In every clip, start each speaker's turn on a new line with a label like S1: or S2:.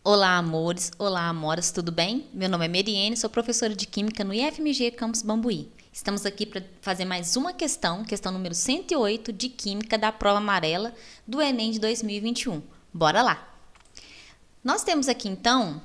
S1: Olá, amores! Olá, amoras! Tudo bem? Meu nome é Meriene, sou professora de Química no IFMG Campus Bambuí. Estamos aqui para fazer mais uma questão número 108 de Química da prova amarela do Enem de 2021. Bora lá! Nós temos aqui, então,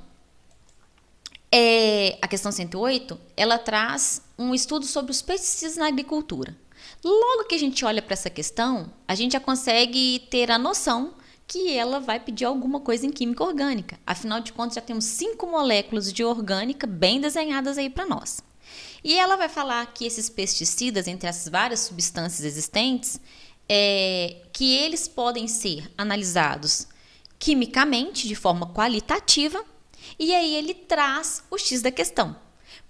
S1: a questão 108, ela traz um estudo sobre os pesticidas na agricultura. Logo que a gente olha para essa questão, a gente já consegue ter a noção que ela vai pedir alguma coisa em química orgânica. Afinal de contas, já temos 5 moléculas de orgânica bem desenhadas aí para nós. E ela vai falar que esses pesticidas, entre as várias substâncias existentes, que eles podem ser analisados quimicamente, de forma qualitativa, e aí ele traz o X da questão.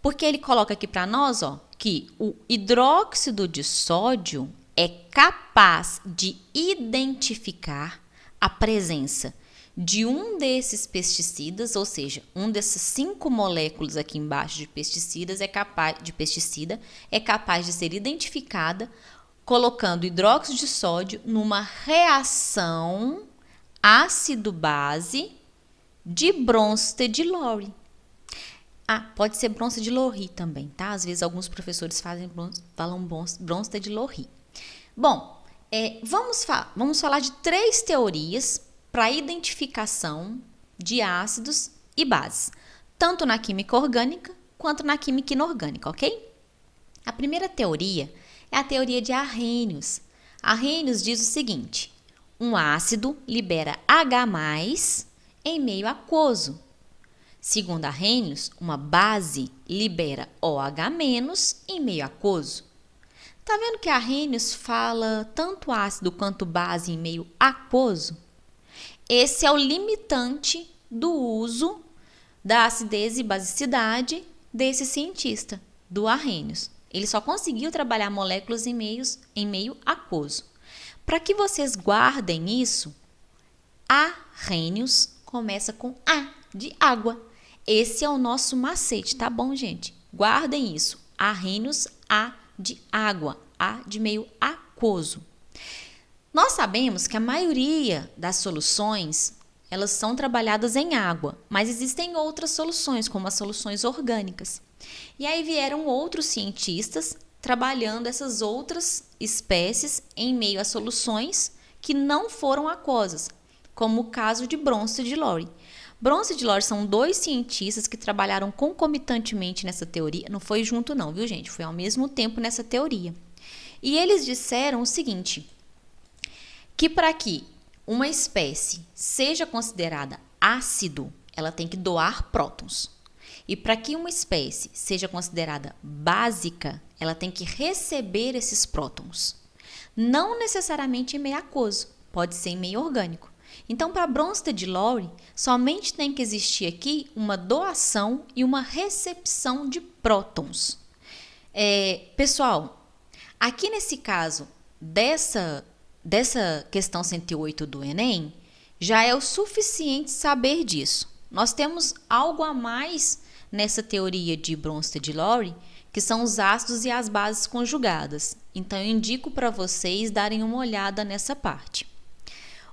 S1: Porque ele coloca aqui para nós, que o hidróxido de sódio é capaz de identificar a presença de um desses pesticidas, ou seja, um dessas 5 moléculas aqui embaixo de pesticida é capaz de ser identificada colocando hidróxido de sódio numa reação ácido-base de Bronsted-Lowry. Pode ser Bronsted-Lowry também, tá? Às vezes alguns professores falam Bronsted-Lowry. Bom, vamos falar de 3 teorias para a identificação de ácidos e bases, tanto na química orgânica quanto na química inorgânica, ok? A primeira teoria é a teoria de Arrhenius. Arrhenius diz o seguinte: um ácido libera H+ em meio aquoso. Segundo Arrhenius, uma base libera OH- em meio aquoso. Tá vendo que Arrhenius fala tanto ácido quanto base em meio aquoso? Esse é o limitante do uso da acidez e basicidade desse cientista, do Arrhenius. Ele só conseguiu trabalhar moléculas em meio aquoso. Para que vocês guardem isso, Arrhenius começa com A de água. Esse é o nosso macete, tá bom, gente? Guardem isso. Arrhenius, A de água, A de meio aquoso. Nós sabemos que a maioria das soluções, elas são trabalhadas em água, mas existem outras soluções, como as soluções orgânicas. E aí vieram outros cientistas trabalhando essas outras espécies em meio a soluções que não foram aquosas, como o caso de Bronsted-Lowry. Bronsted-Lowry são 2 cientistas que trabalharam concomitantemente nessa teoria. Não foi junto não, viu, gente? Foi ao mesmo tempo nessa teoria. E eles disseram o seguinte, que para que uma espécie seja considerada ácido, ela tem que doar prótons. E para que uma espécie seja considerada básica, ela tem que receber esses prótons. Não necessariamente em meio aquoso, pode ser em meio orgânico. Então, para Bronsted-Lowry, somente tem que existir aqui uma doação e uma recepção de prótons. Pessoal, aqui nesse caso dessa questão 108 do Enem, já é o suficiente saber disso. Nós temos algo a mais nessa teoria de Bronsted-Lowry, que são os ácidos e as bases conjugadas. Então, eu indico para vocês darem uma olhada nessa parte.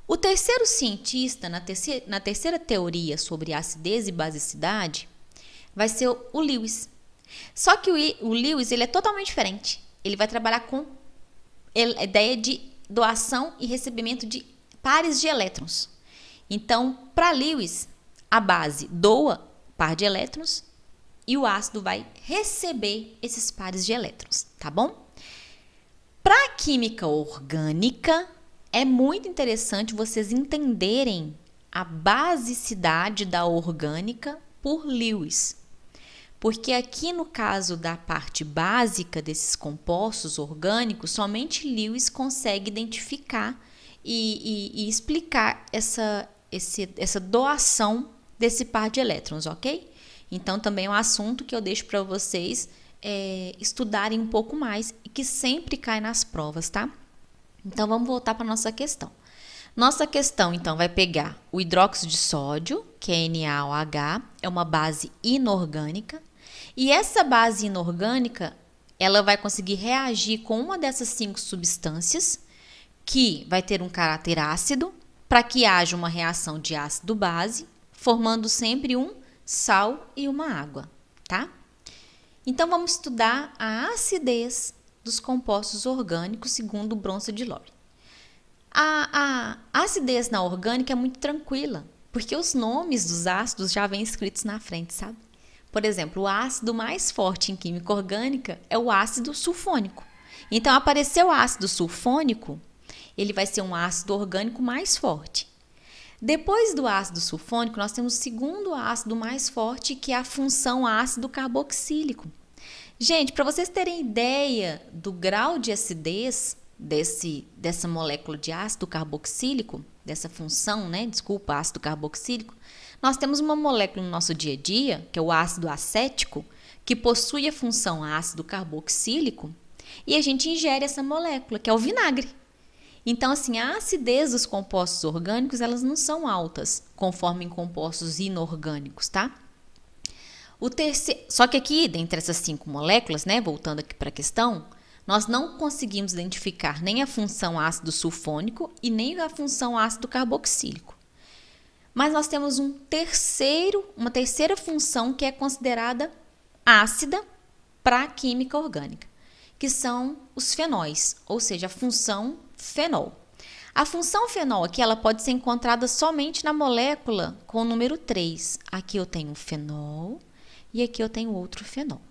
S1: O terceiro cientista, na terceira teoria sobre acidez e basicidade, vai ser o Lewis. Só que o Lewis ele é totalmente diferente. Ele vai trabalhar com a ideia de doação e recebimento de pares de elétrons. Então, para Lewis, a base doa par de elétrons e o ácido vai receber esses pares de elétrons, tá bom? Para a química orgânica, é muito interessante vocês entenderem a basicidade da orgânica por Lewis. Porque aqui no caso da parte básica desses compostos orgânicos, somente Lewis consegue identificar e explicar essa doação desse par de elétrons, ok? Então, também é um assunto que eu deixo para vocês estudarem um pouco mais e que sempre cai nas provas, tá? Então, vamos voltar para a nossa questão. Nossa questão, então, vai pegar o hidróxido de sódio, que é NaOH, é uma base inorgânica. E essa base inorgânica, ela vai conseguir reagir com uma dessas 5 substâncias, que vai ter um caráter ácido, para que haja uma reação de ácido-base, formando sempre um sal e uma água, tá? Então, vamos estudar a acidez dos compostos orgânicos segundo o Bronsted e Lowry. A acidez na orgânica é muito tranquila, porque os nomes dos ácidos já vêm escritos na frente, sabe? Por exemplo, o ácido mais forte em química orgânica é o ácido sulfônico. Então, apareceu o ácido sulfônico, ele vai ser um ácido orgânico mais forte. Depois do ácido sulfônico, nós temos o segundo ácido mais forte, que é a função ácido carboxílico. Gente, para vocês terem ideia do grau de acidez dessa molécula de ácido carboxílico, dessa função, ácido carboxílico, nós temos uma molécula no nosso dia a dia, que é o ácido acético, que possui a função ácido carboxílico, e a gente ingere essa molécula, que é o vinagre. Então, assim, a acidez dos compostos orgânicos, elas não são altas, conforme em compostos inorgânicos, tá? Só que aqui, dentre essas 5 moléculas, voltando aqui para a questão, nós não conseguimos identificar nem a função ácido sulfônico e nem a função ácido carboxílico. Mas nós temos uma terceira função que é considerada ácida para a química orgânica, que são os fenóis, ou seja, a função fenol. A função fenol aqui, ela pode ser encontrada somente na molécula com o número 3. Aqui eu tenho um fenol e aqui eu tenho outro fenol.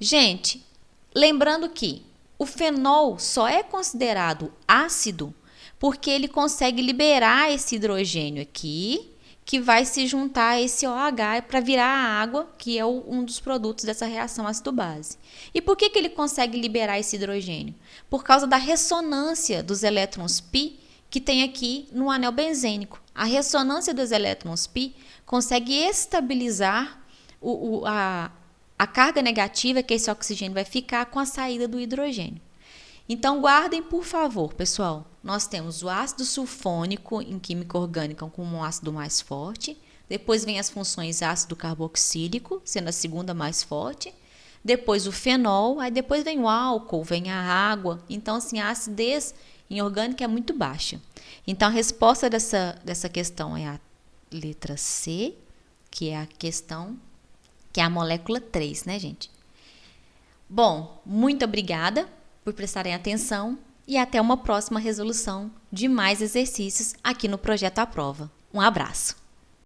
S1: Gente, lembrando que o fenol só é considerado ácido porque ele consegue liberar esse hidrogênio aqui, que vai se juntar a esse OH para virar a água, que é um dos produtos dessa reação ácido-base. E por que ele consegue liberar esse hidrogênio? Por causa da ressonância dos elétrons π que tem aqui no anel benzênico. A ressonância dos elétrons π consegue estabilizar a carga negativa que esse oxigênio vai ficar com a saída do hidrogênio. Então, guardem, por favor, pessoal. Nós temos o ácido sulfônico em química orgânica como um ácido mais forte. Depois vem as funções ácido carboxílico, sendo a segunda mais forte. Depois o fenol, aí depois vem o álcool, vem a água. Então, assim, a acidez em orgânica é muito baixa. Então, a resposta dessa questão é a letra C, que é a questão, que é a molécula 3, né, gente? Bom, muito obrigada por prestarem atenção e até uma próxima resolução de mais exercícios aqui no Projeto à Prova. Um abraço!